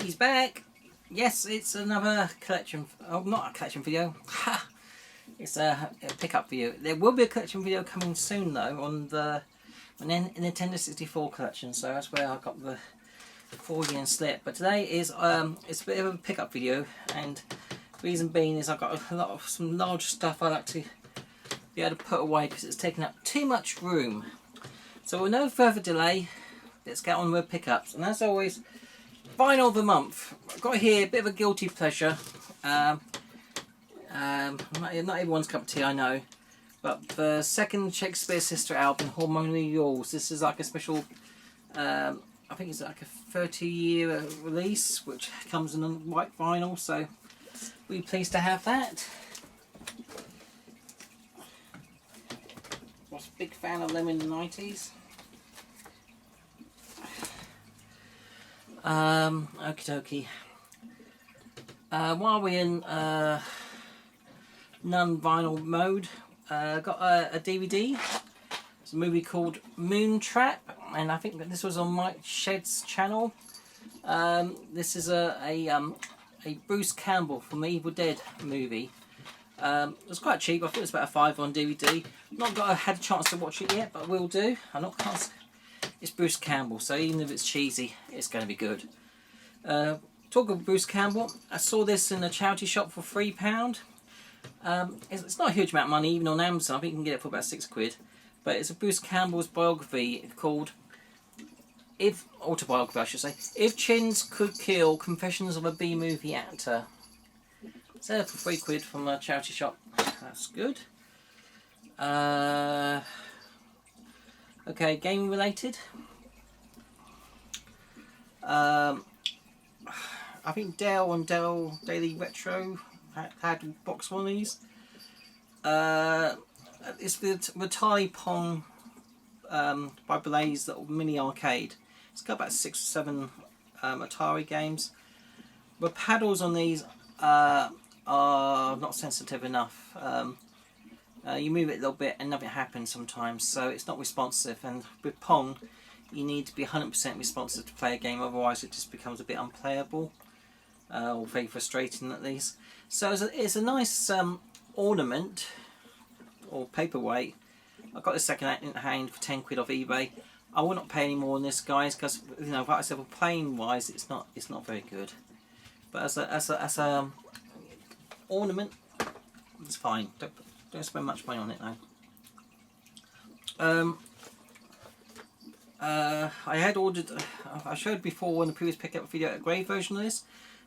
Okey-dokey's back. Yes, it's another collection. Oh, not a collection video. Ha! It's a pickup video. There will be a collection video coming soon though on the Nintendo 64 collection. So that's where I got the Freudian slip. But today is it's a bit of a pickup video, and the reason being is I've got some large stuff I like to be able to put away because it's taking up too much room. So with no further delay, let's get on with pickups. And as always, vinyl of the month. I've got here a bit of a guilty pleasure. Not everyone's cup of tea, I know. But the second Shakespeare Sister album, Hormonally Yours. This is like a special, I think it's like a 30-year release, which comes in a white vinyl. So we're pleased to have that. I was a big fan of them in the 90s. Okie dokie. While we're in non-vinyl mode, got a DVD. It's a movie called Moontrap, and I think that this was on Mike Shed's channel. This is a Bruce Campbell from the Evil Dead movie. It was quite cheap. I think it was about a £5 on DVD. Not had a chance to watch it yet, but I will do. It's Bruce Campbell, so even if it's cheesy, it's going to be good. Talk of Bruce Campbell, I saw this in a charity shop for £3. It's not a huge amount of money, even on Amazon. I think you can get it for about £6. But it's a Bruce Campbell's biography called, autobiography I should say, If Chins Could Kill, Confessions of a B-Movie Actor. It's there for £3 from a charity shop. That's good. Okay, gaming related. I think Dell and Dell Daily Retro had box one of these. It's the Tai Pong by Blaze, little mini arcade. It's got about 6 or 7 Atari games. The paddles on these are not sensitive enough. You move it a little bit and nothing happens sometimes, so it's not responsive. And with Pong, you need to be 100% responsive to play a game, otherwise it just becomes a bit unplayable, or very frustrating at least. So it's a nice ornament, or paperweight. I got this second hand for £10 off eBay. I will not pay any more on this, guys, because like I said, playing wise, it's not very good. But as a ornament, it's fine. Don't spend much money on it though. I had ordered, I showed before in the previous pickup video a grey version of this,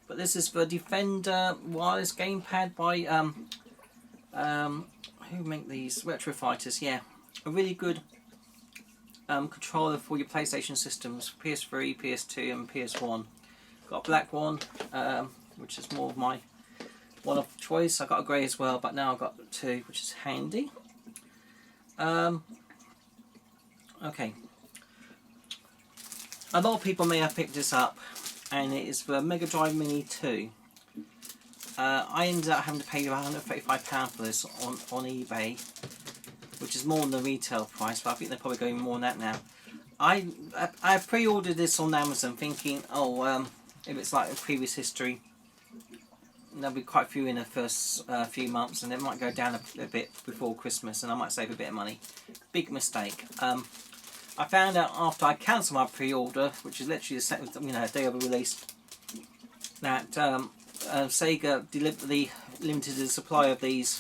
but this is the Defender wireless gamepad by who make these? Retro Fighters. Yeah, a really good controller for your PlayStation systems, PS3, PS2 and PS1. Got a black one, which is more of my one of choice. I got a grey as well, but now I've got 2, which is handy. Okay. A lot of people may have picked this up, and it is the Mega Drive Mini 2. I ended up having to pay £135 for this on eBay, which is more than the retail price, but I think they're probably going more than that now. I pre-ordered this on Amazon thinking, if it's like a previous history, there'll be quite a few in the first few months, and it might go down a bit before Christmas, and I might save a bit of money. Big mistake. I found out after I cancelled my pre-order, which is literally the day of the release, that Sega deliberately limited the supply of these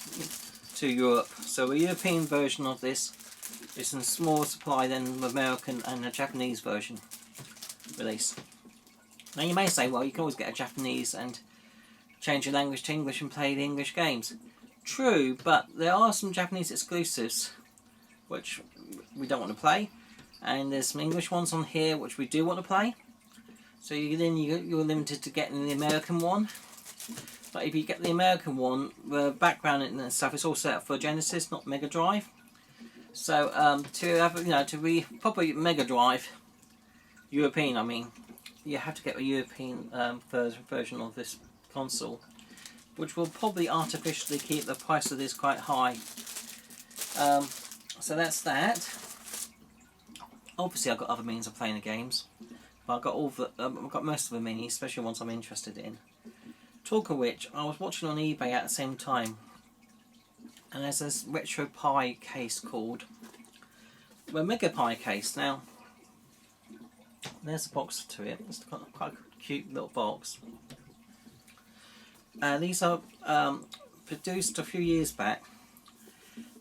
to Europe. So the European version of this is in smaller supply than the American and the Japanese version release. Now you may say, well, you can always get a Japanese and change your language to English and play the English games. True, but there are some Japanese exclusives which we don't want to play, and there's some English ones on here which we do want to play. So you're limited to getting the American one. But if you get the American one, the background and stuff is all set up for Genesis, not Mega Drive. So to have to be proper Mega Drive European, I mean, you have to get a European version of this console, which will probably artificially keep the price of this quite high. So that's that. Obviously I've got other means of playing the games. But I've got I've got most of the minis, especially ones I'm interested in. Talk of which, I was watching on eBay at the same time, and there's this RetroPie case called the MegaPie case. Now, there's a box to it. It's got quite a cute little box. These are produced a few years back,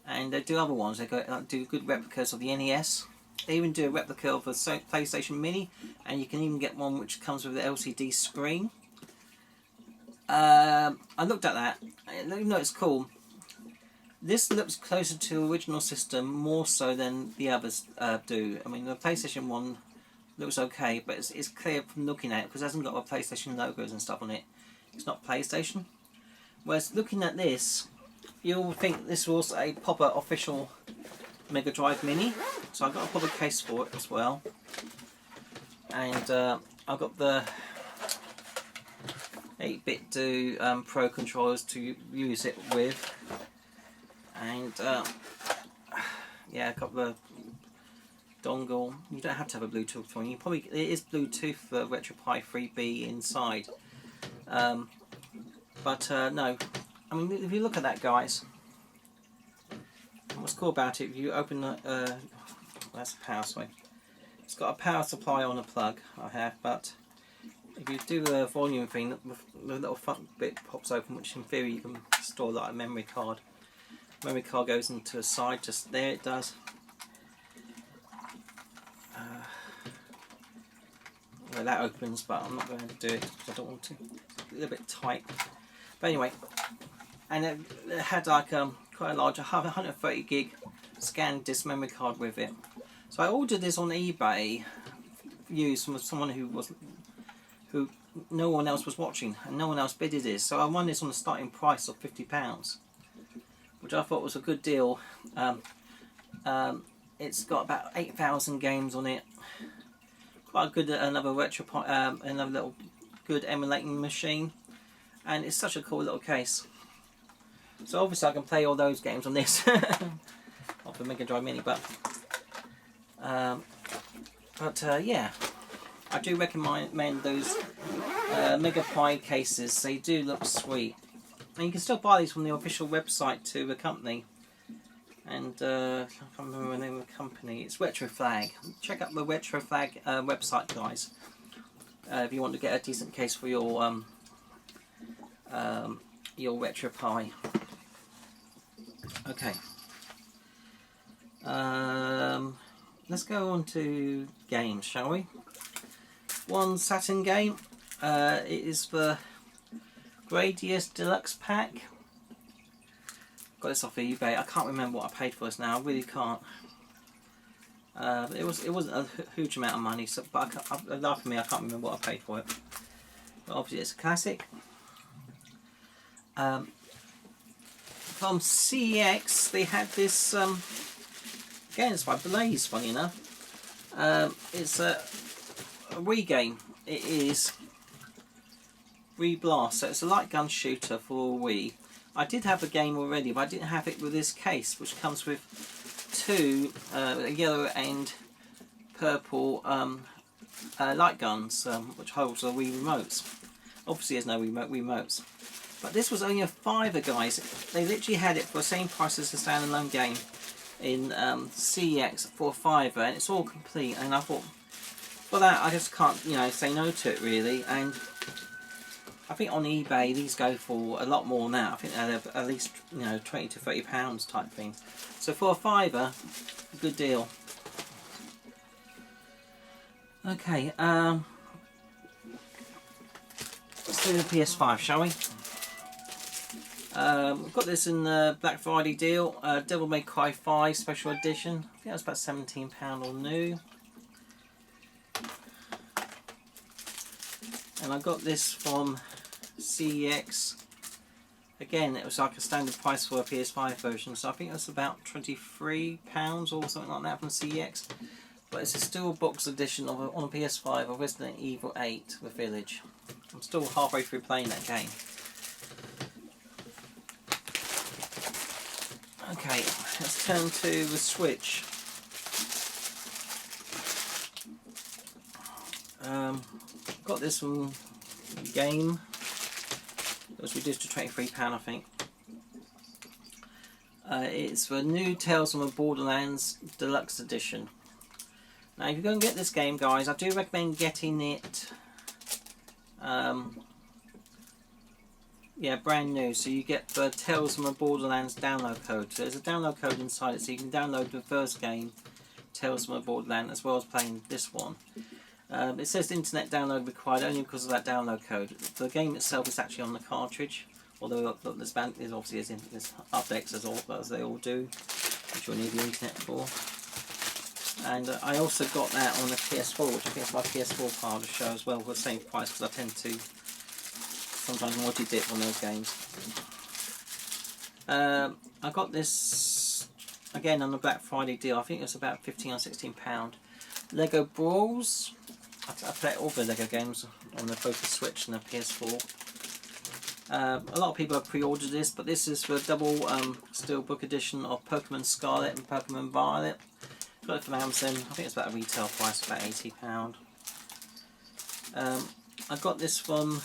and they do other ones. They do good replicas of the NES. They even do a replica of a PlayStation Mini, and you can even get one which comes with the LCD screen. I looked at that, even though it's cool. This looks closer to the original system more so than the others do. I mean, the PlayStation 1 looks okay, but it's clear from looking at it, because it hasn't got the PlayStation logos and stuff on it. It's not PlayStation. Whereas looking at this, you'll think this was a proper official Mega Drive Mini. So I've got a proper case for it as well. And I've got the 8-bit do Pro controllers to use it with. And yeah, I've got the dongle. You don't have to have a Bluetooth one. It is Bluetooth for RetroPie 3B inside. But no, I mean, if you look at that, guys, what's cool about it, if you open the, that's a power switch. It's got a power supply on a plug, I have, but if you do the volume thing, the little front bit pops open, which in theory you can store like a memory card. Memory card goes into the side, just there it does. Well, that opens, but I'm not going to do it because I don't want to. It's a little bit tight. But anyway, and it had like quite a large 130 gig scan disc memory card with it. So I ordered this on eBay, used from someone who no one else was watching, and no one else bidded this. So I won this on the starting price of £50, which I thought was a good deal. It's got about 8,000 games on it. Quite a good another little good emulating machine, and it's such a cool little case. So obviously I can play all those games on this off the Mega Drive Mini, but yeah, I do recommend those MegaPie cases. They do look sweet, and you can still buy these from the official website to the company. And I can't remember the name of the company. It's RetroFlag. Check out the RetroFlag website, guys, if you want to get a decent case for your RetroPie. Okay. Let's go on to games, shall we? One Saturn game. It is the Gradius Deluxe Pack. Got this off eBay. I can't remember what I paid for this now. I really can't. It wasn't a huge amount of money, so but laugh at me. I can't remember what I paid for it. But obviously, it's a classic. From CEX, they had this. Again, it's by Blaze. Funny enough, it's a Wii game. It is Wii Blast. So it's a light gun shooter for Wii. I did have a game already, but I didn't have it with this case, which comes with two yellow and purple light guns, which holds the Wii remotes. Obviously, there's no remotes. But this was only a £5, guys. They literally had it for the same price as the standalone game in CEX for a £5, and it's all complete. And I thought, for that, I just can't, say no to it really. And I think on eBay these go for a lot more now. I think they're at least £20 to £30 type thing. So for a £5, a good deal. Okay, let's do the PS5, shall we? We've got this in the Black Friday deal. Devil May Cry 5 Special Edition. I think that was about £17 or new. And I got this from CEX. Again, it was like a standard price for a PS5 version, so I think that's about £23 or something like that from CEX. But it's a Steelbox edition on a PS5 of Resident Evil 8: The Village. I'm still halfway through playing that game. Okay, let's turn to the Switch. Got this from Game. It was reduced to £23, I think. It's the new Tales from the Borderlands Deluxe Edition. Now, if you're going to get this game, guys, I do recommend getting it. Yeah, brand new. So you get the Tales from the Borderlands download code. So there's a download code inside it, so you can download the first game, Tales from the Borderlands, as well as playing this one. It says internet download required only because of that download code. The game itself is actually on the cartridge, although there's obviously there's updates as they all do, which you'll need the internet for. And I also got that on the PS4, which I think is my PS4 part of the show as well, for the same price, because I tend to sometimes multi-dip on those games. I got this again on the Black Friday deal. I think it was about £15 or £16. Lego Brawls. I play all the Lego games on the both the Switch and the PS4. A lot of people have pre-ordered this, but this is the double steelbook edition of Pokemon Scarlet and Pokemon Violet. Got it from Amazon. I think it's about a retail price of about £80. I got this from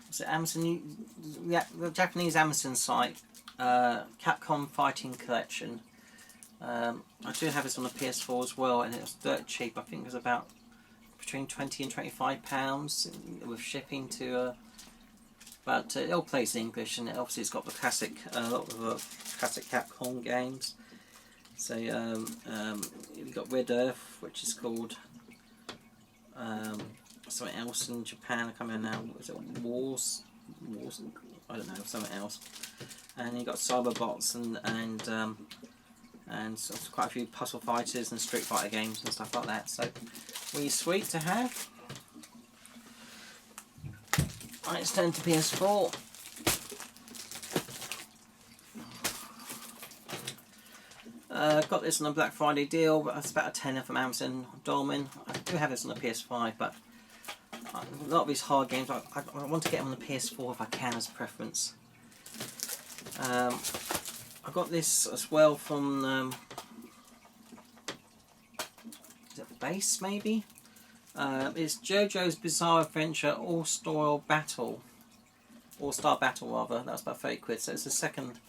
was it Amazon? Yeah, the Japanese Amazon site. Capcom Fighting Collection. I do have this on the PS4 as well, and it was dirt cheap. I think it was about between £20 and £25 with shipping to. But it all plays in English, and obviously it's got the classic, a lot of the classic Capcom games. So you've got Red Earth, which is called something else in Japan. I can't remember now. Is it Wars? I don't know, something else. And you got Cyberbots and sort of quite a few puzzle fighters and Street Fighter games and stuff like that. So really sweet to have. Right, it's turned to PS4. Got this on a Black Friday deal, but it's about a tenner from Amazon Dolmen. I do have this on the PS5, but a lot of these hard games, I want to get them on the PS4 if I can as a preference. I got this as well from is it Base maybe? It's JoJo's Bizarre Adventure All-Star Battle. All-Star Battle rather. That was about 30 quid. So it's the second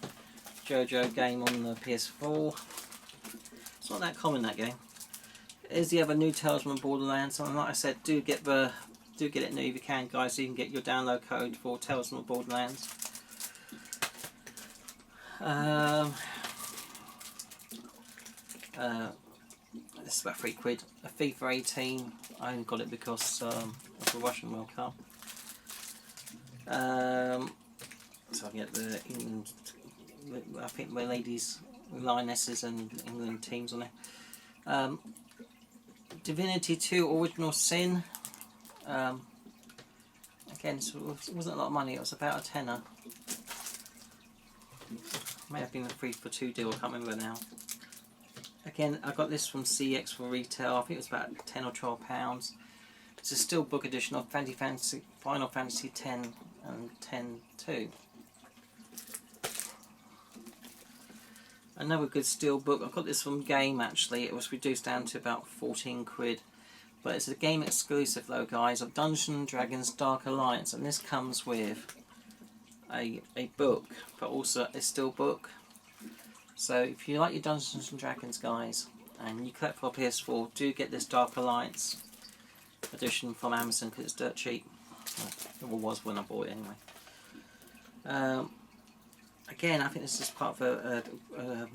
JoJo game on the PS4. It's not that common, that game. Here's the other new Tales from Borderlands. And like I said, do get it new if you can, guys, so you can get your download code for Tales from Borderlands. This is about 3 quid. A FIFA 18. I only got it because of the Russian World Cup. So I can get the England. I think the ladies, Lionesses and England teams on there. Divinity 2 Original Sin. Again, it wasn't a lot of money. It was about a tenner. May have been a 3 for 2 deal. I can't remember now. Again, I got this from CX for retail. I think it was about £10 or £12. It's a steelbook edition of Final Fantasy X and X-2. Another good steelbook. I got this from Game actually. It was reduced down to about 14 quid. But it's a game exclusive though, guys, of Dungeons & Dragons Dark Alliance, and this comes with a book, but also a steelbook. So if you like your Dungeons & Dragons, guys, and you collect for a PS4, do get this Dark Alliance edition from Amazon because it's dirt cheap. Well, it was when I bought it anyway. Again, I think this is part of a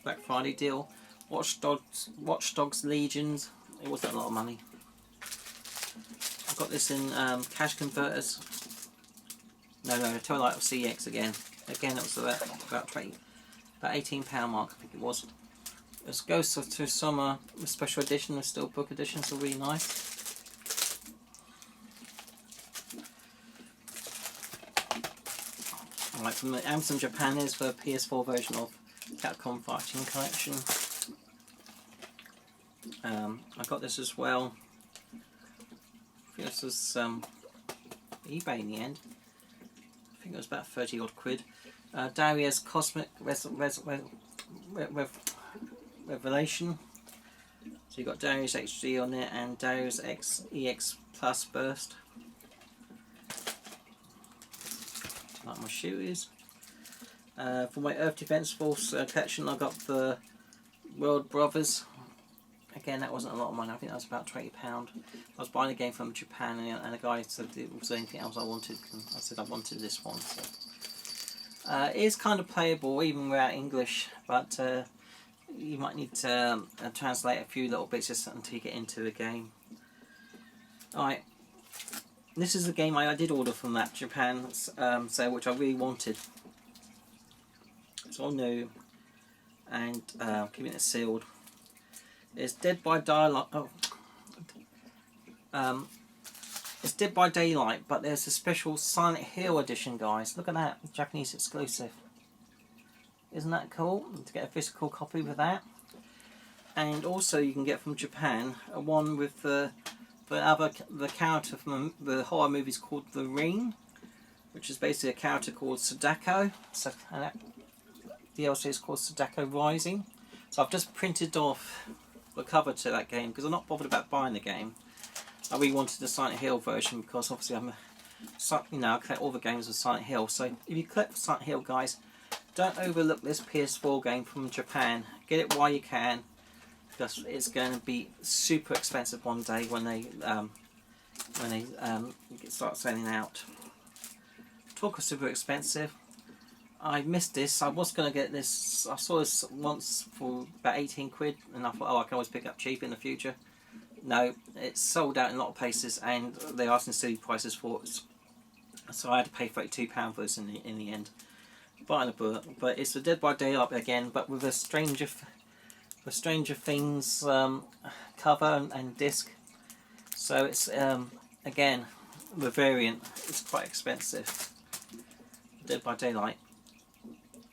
Black Friday deal. Watch Dogs Legions. It wasn't a lot of money. I got this in cash converters. No, Twilight of CX again. Again, it was about £18 mark, I think it was. It's Ghost of Tsushima special edition, the steelbook edition, so really nice. Alright, from Amazon Japan is the PS4 version of Capcom Fighting Collection. I got this as well. I think this was eBay in the end. I think it was about 30 odd quid. Darius Cosmic Revelation. So you've got Darius XG on it and Darius EX Plus Burst. Like my shooters. For my Earth Defense Force collection, I got the World Brothers. Again, that wasn't a lot of money. I think that was about £20. I was buying a game from Japan, and a guy said if there was anything else I wanted, and I said I wanted this one. So. It is kind of playable even without English, but you might need to translate a few little bits just until you get into the game. Alright, this is the game I did order from that Japan sale, which I really wanted. It's all new and keeping it sealed. It's Dead by Daylight. It's Dead by Daylight, but there's a special Silent Hill edition, guys. Look at that, Japanese exclusive. Isn't that cool? To get a physical copy with that. And also you can get from Japan a one with the character from the horror movies called The Ring, which is basically a character called Sadako. So the DLC is called Sadako Rising. So I've just printed off the cover to that game because I'm not bothered about buying the game. I really wanted the Silent Hill version because obviously I collect all the games with Silent Hill. So if you collect Silent Hill, guys, don't overlook this PS4 game from Japan. Get it while you can, because it's going to be super expensive one day when they start selling out. Talk of super expensive. I missed this. I was going to get this. I saw this once for about 18 quid, and I thought, oh, I can always pick up cheap in the future. No, it's sold out in a lot of places, and they're asking silly prices for it. So I had to pay £32 for this in the end. Buying a book, but it's the Dead by Daylight again, but with a Stranger Things cover and disc. So it's again the variant. It's quite expensive. Dead by Daylight.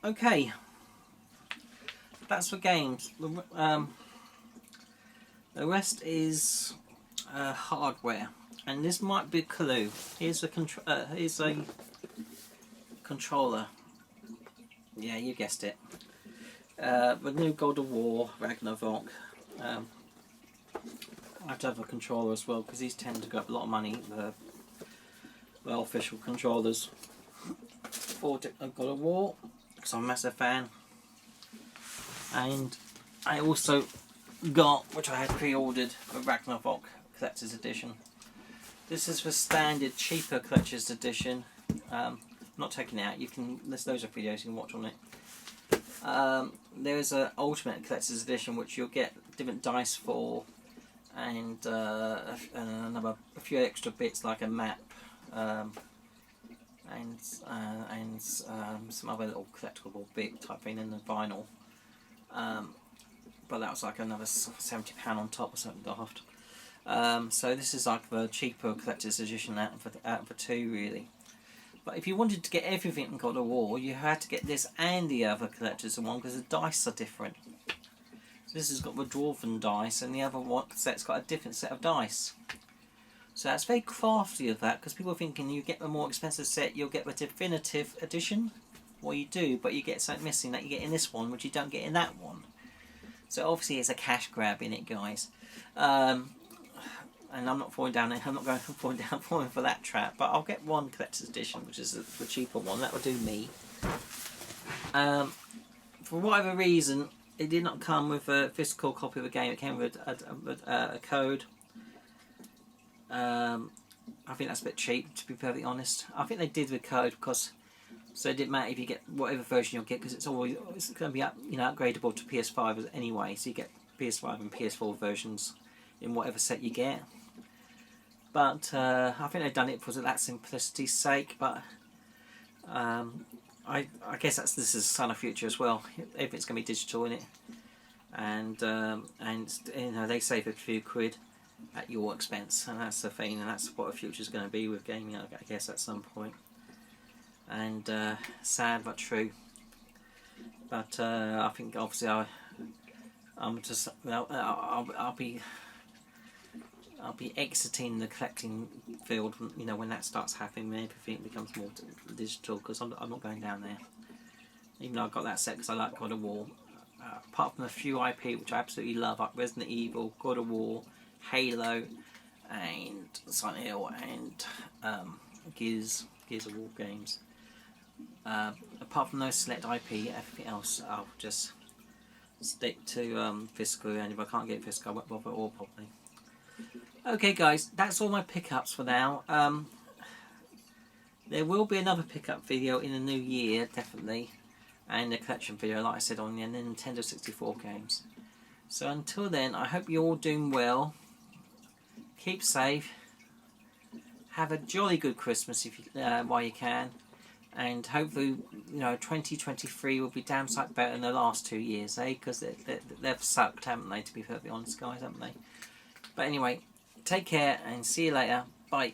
Okay, that's for games. The rest is hardware, and this might be a clue. Here's a controller. Yeah, you guessed it. The new God of War Ragnarok. I have to have a controller as well because these tend to go up a lot of money. The official controllers for God of War, because I'm a massive fan. And I also got, which I had pre-ordered, the Ragnarok Collector's Edition. This is the standard cheaper Collector's Edition. I'm not taking it out. You can. There's loads of videos you can watch on it. There is an Ultimate Collector's Edition which you'll get different dice for, and a few extra bits like a map, and some other little collectible bit type thing in the vinyl. But that was like another £70 on top or something daft. So this is like the cheaper Collector's Edition out of the two, really. But if you wanted to get everything in God of War, you had to get this and the other Collector's one because the dice are different. So this has got the Dwarven dice, and the other set's got a different set of dice. So that's very crafty of that, because people are thinking you get the more expensive set, you'll get the definitive edition. Well, you do, but you get something missing that you get in this one, which you don't get in that one. So obviously it's a cash grab in it, guys. And I'm not falling down. I'm not going to falling for that trap. But I'll get one Collector's Edition, which is the cheaper one. That will do me. For whatever reason, it did not come with a physical copy of the game. It came with a code. I think that's a bit cheap, to be perfectly honest. I think they did the code because so it didn't matter if you get whatever version you'll get, because it's going to be upgradable to PS5 anyway. So you get PS5 and PS4 versions in whatever set you get. But I think they've done it for that simplicity's sake. But I guess this is a sign of future as well. Everything's going to be digital in it, and they save a few quid at your expense, and that's the thing, and that's what the future's going to be with gaming, I guess, at some point. And sad but true. But I think obviously I'll be exiting the collecting field, when that starts happening, when everything becomes more digital, because I'm not going down there. Even though I've got that set because I like God of War, apart from a few IP which I absolutely love, like Resident Evil, God of War, Halo, and Silent Hill, and Gears of War games. Apart from those select IP, everything else I'll just stick to physical, and if I can't get physical, I won't bother at all probably. Okay guys, that's all my pickups for now. There will be another pickup video in the new year, definitely, and a collection video, like I said, on the Nintendo 64 games. So until then, I hope you're all doing well. Keep safe. Have a jolly good Christmas if you, while you can. And hopefully, 2023 will be damn sight better than the last 2 years, eh? Because they've sucked, haven't they, to be perfectly honest, guys, haven't they? But anyway, take care and see you later. Bye.